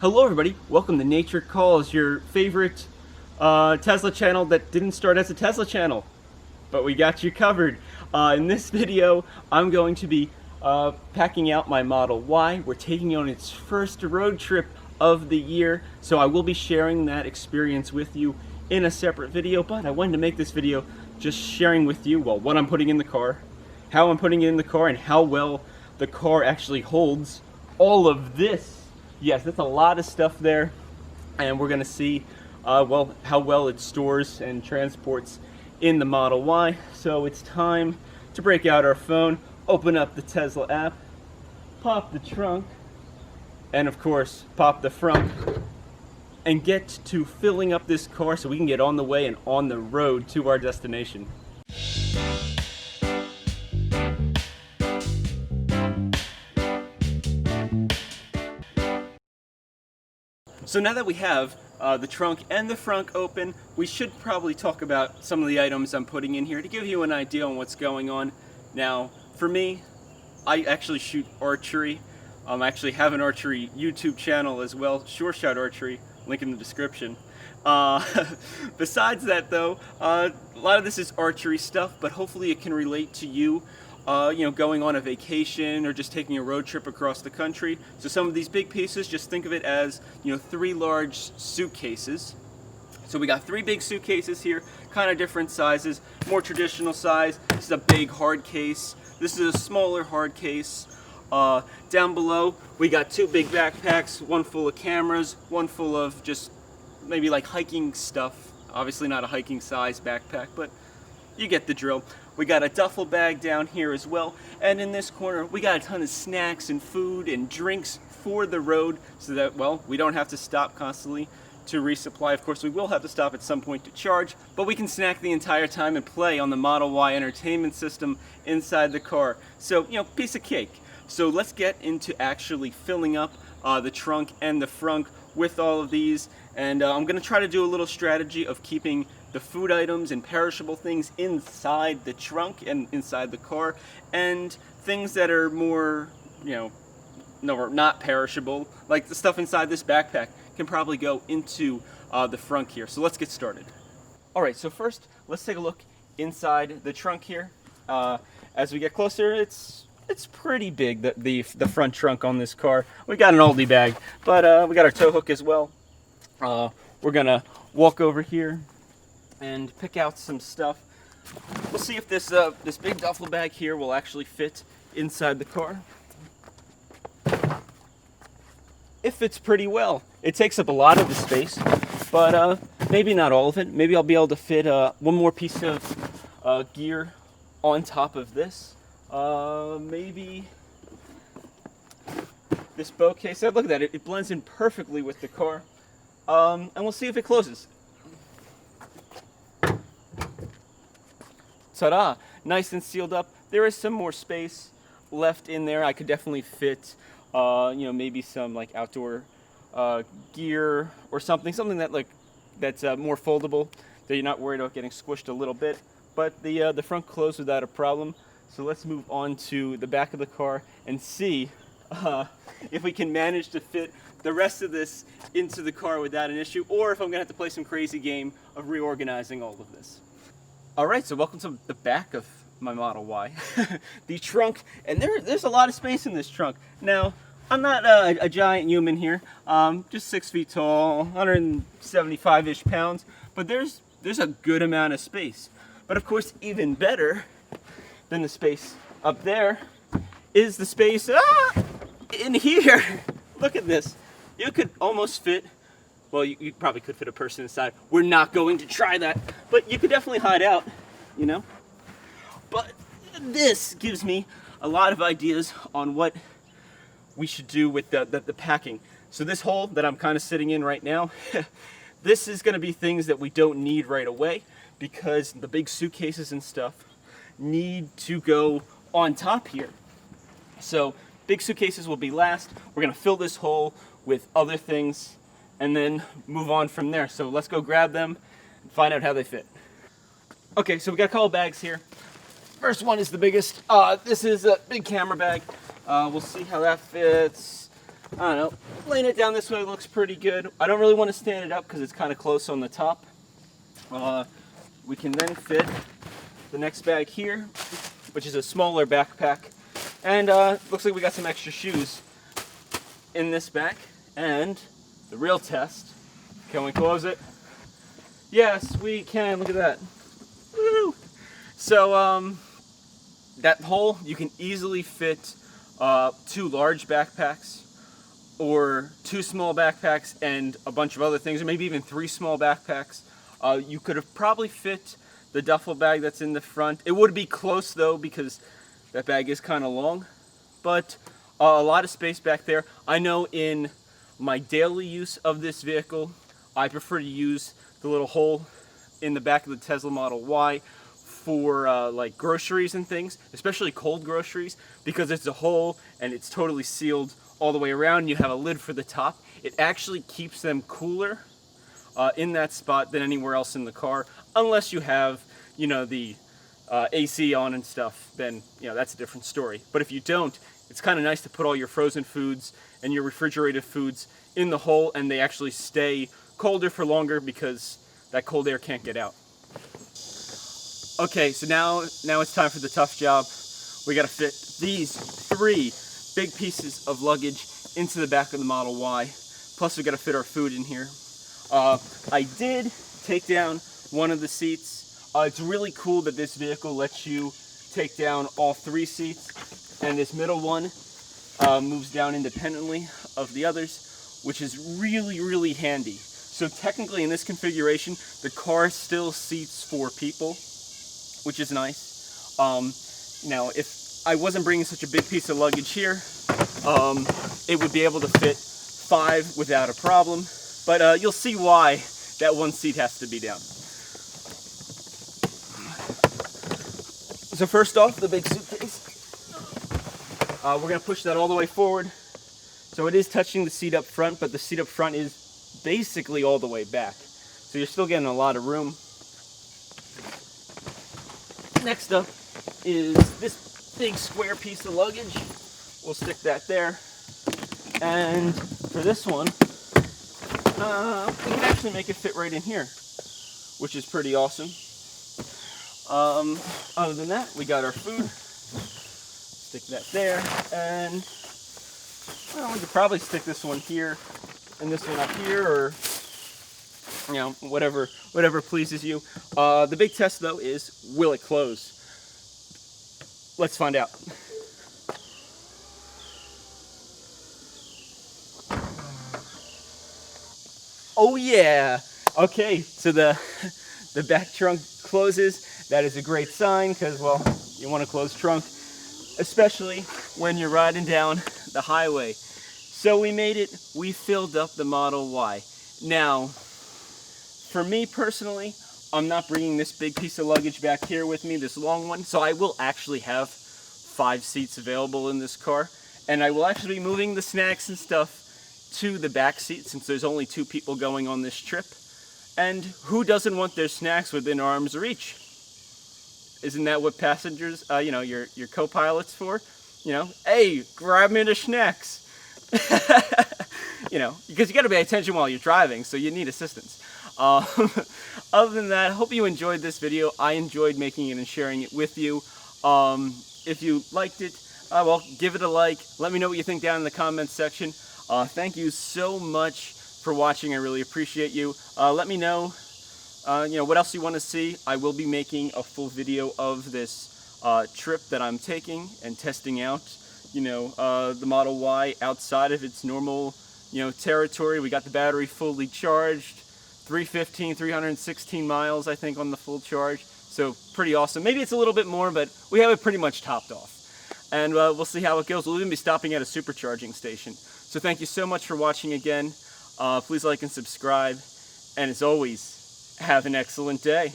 Hello everybody, welcome to Nature Calls, your favorite Tesla channel that didn't start as a Tesla channel, but we got you covered. In this video, I'm going to be packing out my Model Y. We're taking it on its first road trip of the year, so I will be sharing that experience with you in a separate video, but I wanted to make this video just sharing with you, well, what I'm putting in the car, how I'm putting it in the car, and how well the car actually holds all of this. Yes, that's a lot of stuff there, and we're going to see well, how well it stores and transports in the Model Y. So it's time to break out our phone, open up the Tesla app, pop the trunk, and of course pop the front, and get to filling up this car so we can get on the way and on the road to our destination. So now that we have the trunk and the front open, we should probably talk about some of the items I'm putting in here to give you an idea on what's going on. Now, for me, I actually shoot archery. I actually have an archery YouTube channel as well, Sure Shot Archery, link in the description. Besides that though, a lot of this is archery stuff, but hopefully it can relate to you. Going on a vacation or just taking a road trip across the country. So some of these big pieces, just think of it as, 3 large suitcases. So we got 3 big suitcases here, kind of different sizes. More traditional size. This is a big hard case. This is a smaller hard case. Down below, we got 2 big backpacks, one full of cameras, one full of just maybe like hiking stuff. Obviously not a hiking size backpack, but you get the drill. We got a duffel bag down here as well, and in this corner we got a ton of snacks and food and drinks for the road so that, well, we don't have to stop constantly to resupply. Of course, we will have to stop at some point to charge, but we can snack the entire time and play on the Model Y entertainment system inside the car. So, piece of cake. So let's get into actually filling up the trunk and the front with all of these, and I'm going to try to do a little strategy of keeping the food items and perishable things inside the trunk and inside the car, and things that are more, not perishable, like the stuff inside this backpack, can probably go into the front here. So let's get started. Alright, so first let's take a look inside the trunk here. As we get closer, it's pretty big, the front trunk on this car. We got an oldie bag, but we got our tow hook as well. We're gonna walk over here and pick out some stuff. We'll see if this big duffel bag here will actually fit inside the car. It fits pretty well. It takes up a lot of the space, but maybe not all of it. Maybe I'll be able to fit one more piece of gear on top of this. Maybe this bow case. Look at that, it blends in perfectly with the car. And we'll see if it closes. Ta-da! Nice and sealed up. There is some more space left in there. I could definitely fit, maybe some like outdoor gear or something that's more foldable, that you're not worried about getting squished a little bit. But the front closed without a problem. So let's move on to the back of the car and see if we can manage to fit the rest of this into the car without an issue, or if I'm gonna have to play some crazy game of reorganizing all of this. Alright, so welcome to the back of my Model Y. The trunk, and there's a lot of space in this trunk. Now, I'm not a giant human here, just 6 feet tall, 175-ish pounds, but there's a good amount of space. But of course, even better than the space up there is the space in here. Look at this. You could almost fit, well, you probably could fit a person inside. We're not going to try that, but you could definitely hide out, But this gives me a lot of ideas on what we should do with the packing. So this hole that I'm kind of sitting in right now, this is going to be things that we don't need right away, because the big suitcases and stuff need to go on top here. So big suitcases will be last. We're going to fill this hole with other things and then move on from there. So let's go grab them and find out how they fit. Okay, so we got a couple bags here. First one is the biggest. This is a big camera bag. We'll see how that fits. I don't know, laying it down this way looks pretty good. I don't really want to stand it up because it's kind of close on the top. We can then fit the next bag here, which is a smaller backpack. And looks like we got some extra shoes in this bag. And the real test, can we close it? Yes, we can. Look at that. Woo! So that hole, you can easily fit 2 large backpacks, or 2 small backpacks and a bunch of other things, or maybe even 3 small backpacks. You could have probably fit the duffel bag that's in the front. It would be close though, because that bag is kind of long, but a lot of space back there. I know in my daily use of this vehicle, I prefer to use the little hole in the back of the Tesla Model Y for like groceries and things, especially cold groceries, because it's a hole and it's totally sealed all the way around. You have a lid for the top. It actually keeps them cooler in that spot than anywhere else in the car, unless you have, you know, the AC on and stuff. Then, you know, that's a different story. But if you don't, it's kind of nice to put all your frozen foods and your refrigerated foods in the hole, and they actually stay colder for longer because that cold air can't get out. Okay, so now it's time for the tough job. We got to fit these 3 big pieces of luggage into the back of the Model Y. Plus we got to fit our food in here. I did take down one of the seats. It's really cool that this vehicle lets you take down all 3 seats, and this middle one moves down independently of the others, which is really, really handy. So technically in this configuration, the car still seats 4 people, which is nice. Now, if I wasn't bringing such a big piece of luggage here, it would be able to fit 5 without a problem. But you'll see why that one seat has to be down. So first off, the big suitcase. We're going to push that all the way forward. So it is touching the seat up front, but the seat up front is basically all the way back. So you're still getting a lot of room. Next up is this big square piece of luggage. We'll stick that there. And for this one, we can actually make it fit right in here, which is pretty awesome. Other than that, we got our food. Stick that there, and well, we could probably stick this one here and this one up here, or you know, whatever pleases you. The big test though is, will it close? Let's find out. Oh yeah! Okay, so the back trunk closes. That is a great sign, because, well, you want to close trunk, especially when you're riding down the highway. So we made it. We filled up the Model Y. Now, for me personally, I'm not bringing this big piece of luggage back here with me, this long one, so I will actually have 5 seats available in this car, and I will actually be moving the snacks and stuff to the back seat, since there's only 2 people going on this trip. And who doesn't want their snacks within arm's reach? Isn't that what passengers, you know, your co-pilot's for? You know, hey, grab me the snacks. You know, because you got to pay attention while you're driving, so you need assistance. Other than that, I hope you enjoyed this video. I enjoyed making it and sharing it with you. If you liked it, well, give it a like. Let me know what you think down in the comments section. Thank you so much for watching. I really appreciate you. Let me know, you know, what else you want to see. I will be making a full video of this trip that I'm taking and testing out, you know, the Model Y outside of its normal, you know, territory. We got the battery fully charged, 316 miles, I think, on the full charge. So pretty awesome. Maybe it's a little bit more, but we have it pretty much topped off. And we'll see how it goes. We'll even be stopping at a supercharging station. So thank you so much for watching again. Please like and subscribe. And as always, have an excellent day.